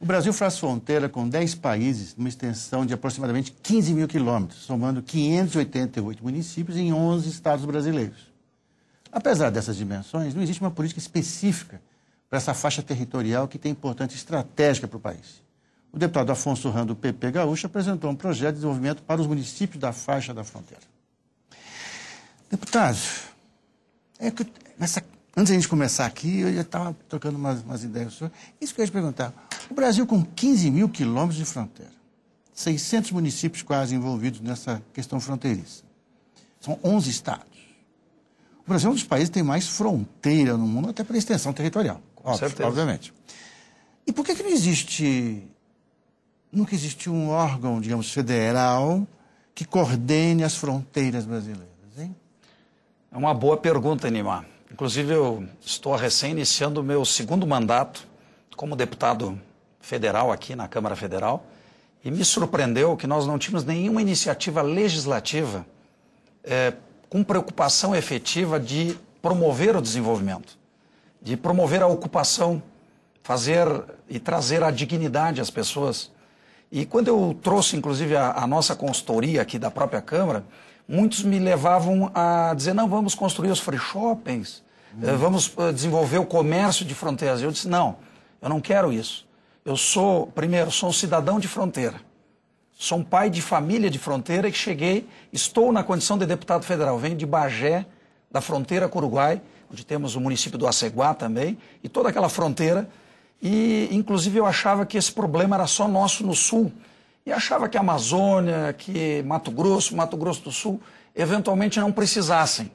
O Brasil faz fronteira com 10 países, numa extensão de aproximadamente 15 mil quilômetros, somando 588 municípios em 11 estados brasileiros. Apesar dessas dimensões, não existe uma política específica para essa faixa territorial que tem importância estratégica para o país. O deputado Afonso Ram, do PP Gaúcho, apresentou um projeto de desenvolvimento para os municípios da faixa da fronteira. Deputado, antes de a gente começar aqui, eu já estava trocando umas ideias sobre isso que eu ia te perguntar. O Brasil com 15 mil quilômetros de fronteira, 600 municípios quase envolvidos nessa questão fronteiriça. São 11 estados. O Brasil é um dos países que tem mais fronteira no mundo, até pela extensão territorial, obviamente. E por que nunca existiu um órgão, digamos, federal que coordene as fronteiras brasileiras, hein? É uma boa pergunta, Nimar. Inclusive, eu estou recém-iniciando o meu segundo mandato como deputado federal aqui na Câmara Federal e me surpreendeu que nós não tínhamos nenhuma iniciativa legislativa com preocupação efetiva de promover o desenvolvimento, de promover a ocupação, fazer e trazer a dignidade às pessoas. E quando eu trouxe, inclusive, a nossa consultoria aqui da própria Câmara, muitos me levavam a dizer, não, vamos construir os free shoppings, vamos desenvolver o comércio de fronteiras. Eu disse, não, eu não quero isso. Eu sou um cidadão de fronteira. Sou um pai de família de fronteira que estou na condição de deputado federal. Venho de Bagé, da fronteira com o Uruguai, onde temos o município do Aceguá também, e toda aquela fronteira. E, inclusive, eu achava que esse problema era só nosso no Sul. E achava que a Amazônia, que Mato Grosso do Sul, eventualmente não precisassem.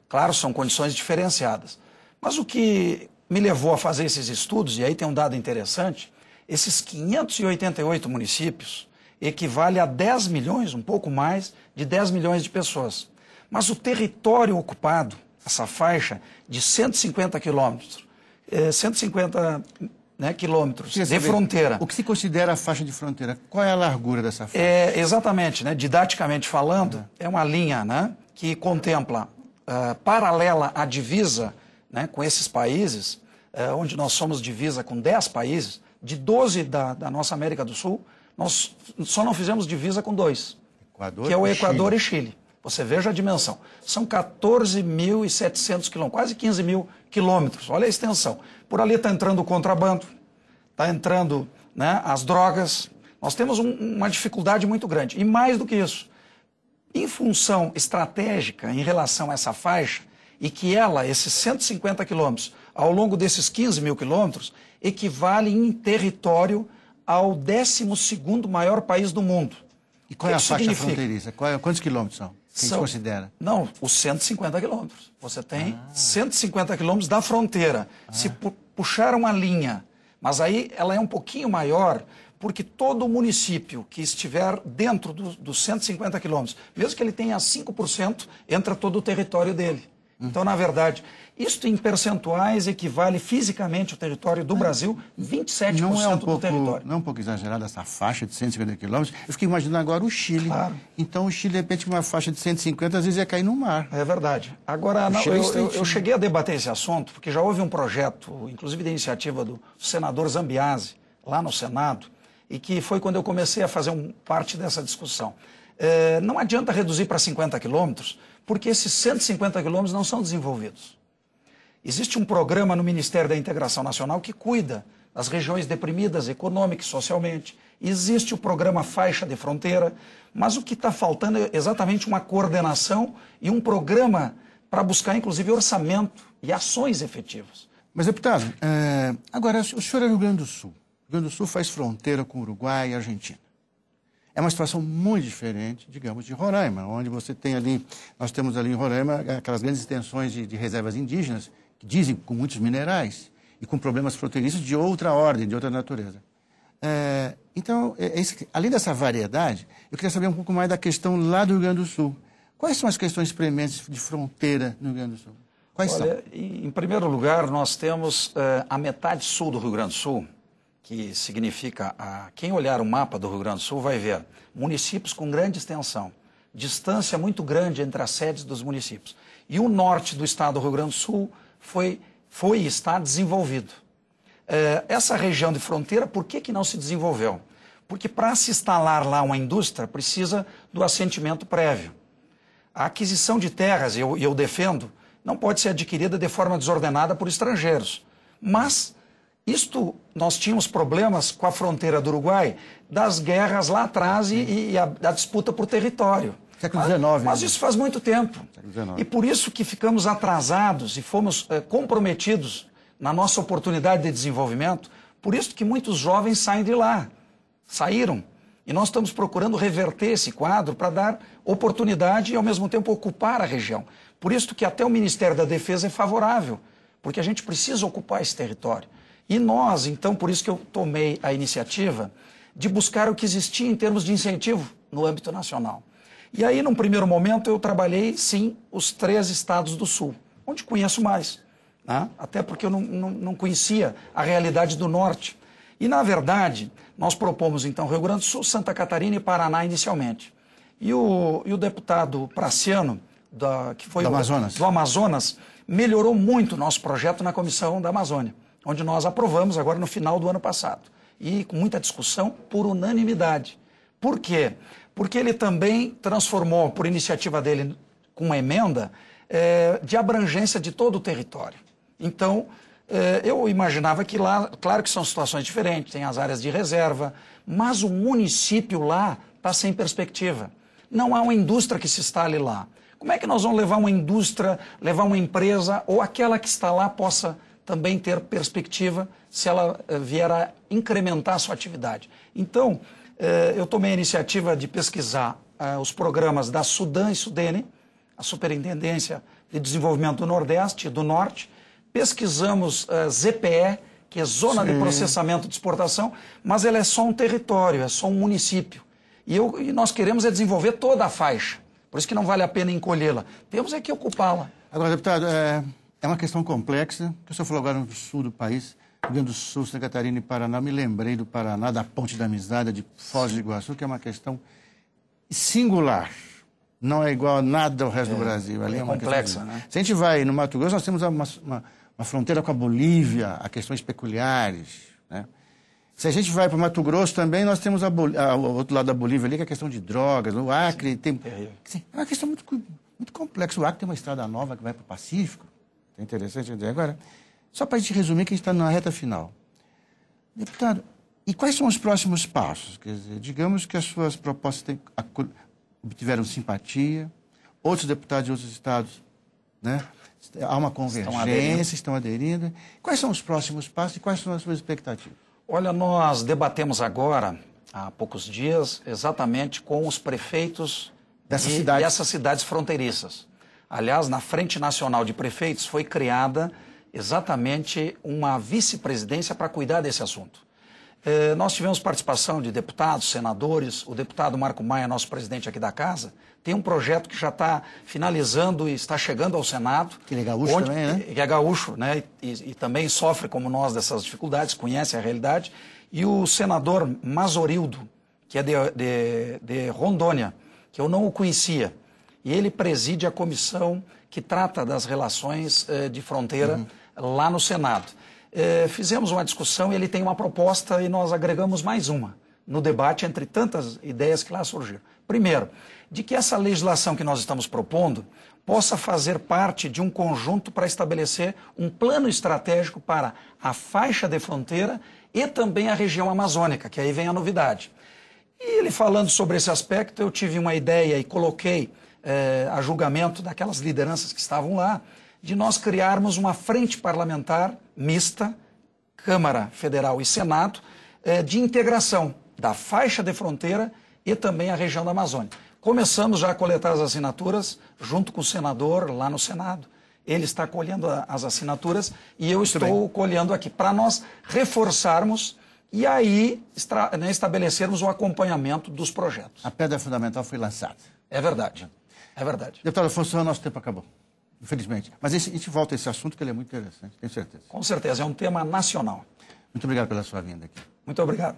Claro, são condições diferenciadas. Mas o que me levou a fazer esses estudos, e aí tem um dado interessante, esses 588 municípios equivale a 10 milhões, um pouco mais, de 10 milhões de pessoas. Mas o território ocupado, essa faixa de 150 quilômetros, quilômetros de fronteira. O que se considera a faixa de fronteira? Qual é a largura dessa faixa? Exatamente, didaticamente falando, é uma linha que contempla, paralela à divisa com esses países, onde nós somos divisa com 10 países, de 12 da nossa América do Sul, nós só não fizemos divisa com 2, que é o Equador e Chile. Você veja a dimensão. São 14.700 quilômetros, quase 15 mil quilômetros. Olha a extensão. Por ali está entrando o contrabando, está entrando as drogas. Nós temos uma dificuldade muito grande. E mais do que isso, em função estratégica em relação a essa faixa, e que esses 150 quilômetros, ao longo desses 15 mil quilômetros, equivale em território ao 12º maior país do mundo. E qual é a faixa fronteiriça? Quantos quilômetros são? Quem se considera? Não, os 150 quilômetros. Você tem 150 quilômetros da fronteira. Se puxar uma linha, mas aí ela é um pouquinho maior, porque todo município que estiver dentro dos 150 quilômetros, mesmo que ele tenha 5%, entra todo o território dele. Então, na verdade, isto em percentuais equivale fisicamente ao território do Brasil, 27% do território. Não é um pouco exagerada essa faixa de 150 quilômetros? Eu fiquei imaginando agora o Chile. Claro. Então, o Chile, de repente, com uma faixa de 150, às vezes ia cair no mar. É verdade. Agora, eu cheguei a debater esse assunto, porque já houve um projeto, inclusive de iniciativa do senador Zambiase, lá no Senado, e que foi quando eu comecei a fazer parte dessa discussão. Não adianta reduzir para 50 quilômetros, porque esses 150 quilômetros não são desenvolvidos. Existe um programa no Ministério da Integração Nacional que cuida das regiões deprimidas econômica e socialmente. Existe o programa Faixa de Fronteira, mas o que está faltando é exatamente uma coordenação e um programa para buscar, inclusive, orçamento e ações efetivas. Mas, deputado, agora, o senhor é do Rio Grande do Sul. O Rio Grande do Sul faz fronteira com o Uruguai e a Argentina. É uma situação muito diferente, digamos, de Roraima, onde você tem ali, nós temos ali em Roraima aquelas grandes extensões de reservas indígenas, que dizem com muitos minerais e com problemas fronteiriços de outra ordem, de outra natureza. Então, além dessa variedade, eu queria saber um pouco mais da questão lá do Rio Grande do Sul. Quais são as questões prementes de fronteira no Rio Grande do Sul? Quais são? Em primeiro lugar, nós temos a metade sul do Rio Grande do Sul, que significa, quem olhar o mapa do Rio Grande do Sul vai ver municípios com grande extensão, distância muito grande entre as sedes dos municípios. E o norte do estado do Rio Grande do Sul foi e está desenvolvido. essa região de fronteira, por que não se desenvolveu? Porque para se instalar lá uma indústria, precisa do assentimento prévio. A aquisição de terras, e eu defendo, não pode ser adquirida de forma desordenada por estrangeiros. Mas nós tínhamos problemas com a fronteira do Uruguai, das guerras lá atrás e a disputa por território. Século XIX. Mas isso faz muito tempo. E por isso que ficamos atrasados e fomos comprometidos na nossa oportunidade de desenvolvimento. Por isso que muitos jovens saem de lá. Saíram. E nós estamos procurando reverter esse quadro para dar oportunidade e, ao mesmo tempo, ocupar a região. Por isso que até o Ministério da Defesa é favorável, porque a gente precisa ocupar esse território. E nós, então, por isso que eu tomei a iniciativa de buscar o que existia em termos de incentivo no âmbito nacional. E aí, num primeiro momento, eu trabalhei, sim, os 3 estados do Sul, onde conheço mais, né? Até porque eu não conhecia a realidade do Norte. E, na verdade, nós propomos, então, Rio Grande do Sul, Santa Catarina e Paraná inicialmente. E o deputado Praciano, que foi do Amazonas, melhorou muito o nosso projeto na Comissão da Amazônia, onde nós aprovamos agora no final do ano passado. E com muita discussão, por unanimidade. Por quê? Porque ele também transformou, por iniciativa dele, com uma emenda, de abrangência de todo o território. Então, eu imaginava que lá, claro que são situações diferentes, tem as áreas de reserva, mas o município lá está sem perspectiva. Não há uma indústria que se instale lá. Como é que nós vamos levar uma indústria, levar uma empresa, ou aquela que está lá possa também ter perspectiva se ela vier a incrementar a sua atividade? Então, eu tomei a iniciativa de pesquisar os programas da Sudan e Sudene, a Superintendência de Desenvolvimento do Nordeste e do Norte. Pesquisamos ZPE, que é Zona de Processamento de Exportação, mas ela é só um território, é só um município. E nós queremos desenvolver toda a faixa. Por isso que não vale a pena encolhê-la. Temos que ocupá-la. Agora, deputado, é uma questão complexa, que o senhor falou agora no sul do país, Rio Grande do Sul, Santa Catarina e Paraná. Me lembrei do Paraná, da Ponte da Amizade, de Foz do Iguaçu, que é uma questão singular. Não é igual a nada ao resto do Brasil. Ali é uma complexa, né? Se a gente vai no Mato Grosso, nós temos uma fronteira com a Bolívia, há questões peculiares, né? Se a gente vai para o Mato Grosso também, nós temos o outro lado da Bolívia ali, que é a questão de drogas. O Acre tem... Assim, é uma questão muito complexa. O Acre tem uma estrada nova que vai para o Pacífico. É interessante dizer. Agora, só para a gente resumir que a gente está na reta final. Deputado, e quais são os próximos passos? Quer dizer, digamos que as suas propostas obtiveram simpatia, outros deputados de outros estados, né? Há uma convergência, estão aderindo. Quais são os próximos passos e quais são as suas expectativas? Olha, nós debatemos agora, há poucos dias, exatamente com os prefeitos dessas cidades fronteiriças. Aliás, na Frente Nacional de Prefeitos foi criada exatamente uma vice-presidência para cuidar desse assunto. Nós tivemos participação de deputados, senadores, o deputado Marco Maia, nosso presidente aqui da casa, tem um projeto que já está finalizando e está chegando ao Senado. Que é gaúcho também, né? Que é gaúcho, né? E também sofre, como nós, dessas dificuldades, conhece a realidade. E o senador Mazorildo, que é de Rondônia, que eu não o conhecia. E ele preside a comissão que trata das relações de fronteira lá no Senado. Fizemos uma discussão e ele tem uma proposta e nós agregamos mais uma no debate entre tantas ideias que lá surgiram. Primeiro, de que essa legislação que nós estamos propondo possa fazer parte de um conjunto para estabelecer um plano estratégico para a faixa de fronteira e também a região amazônica, que aí vem a novidade. E ele falando sobre esse aspecto, eu tive uma ideia e coloquei a julgamento daquelas lideranças que estavam lá, de nós criarmos uma frente parlamentar mista, Câmara Federal e Senado, de integração da faixa de fronteira e também a região da Amazônia. Começamos já a coletar as assinaturas junto com o senador lá no Senado. Ele está colhendo as assinaturas e eu estou colhendo aqui, para nós reforçarmos e aí estabelecermos o acompanhamento dos projetos. A pedra fundamental foi lançada. É verdade, é verdade. Deputado Afonso, nosso tempo acabou, infelizmente. Mas a gente volta a esse assunto que ele é muito interessante, tenho certeza. Com certeza, é um tema nacional. Muito obrigado pela sua vinda aqui. Muito obrigado.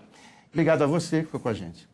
Obrigado a você que ficou com a gente.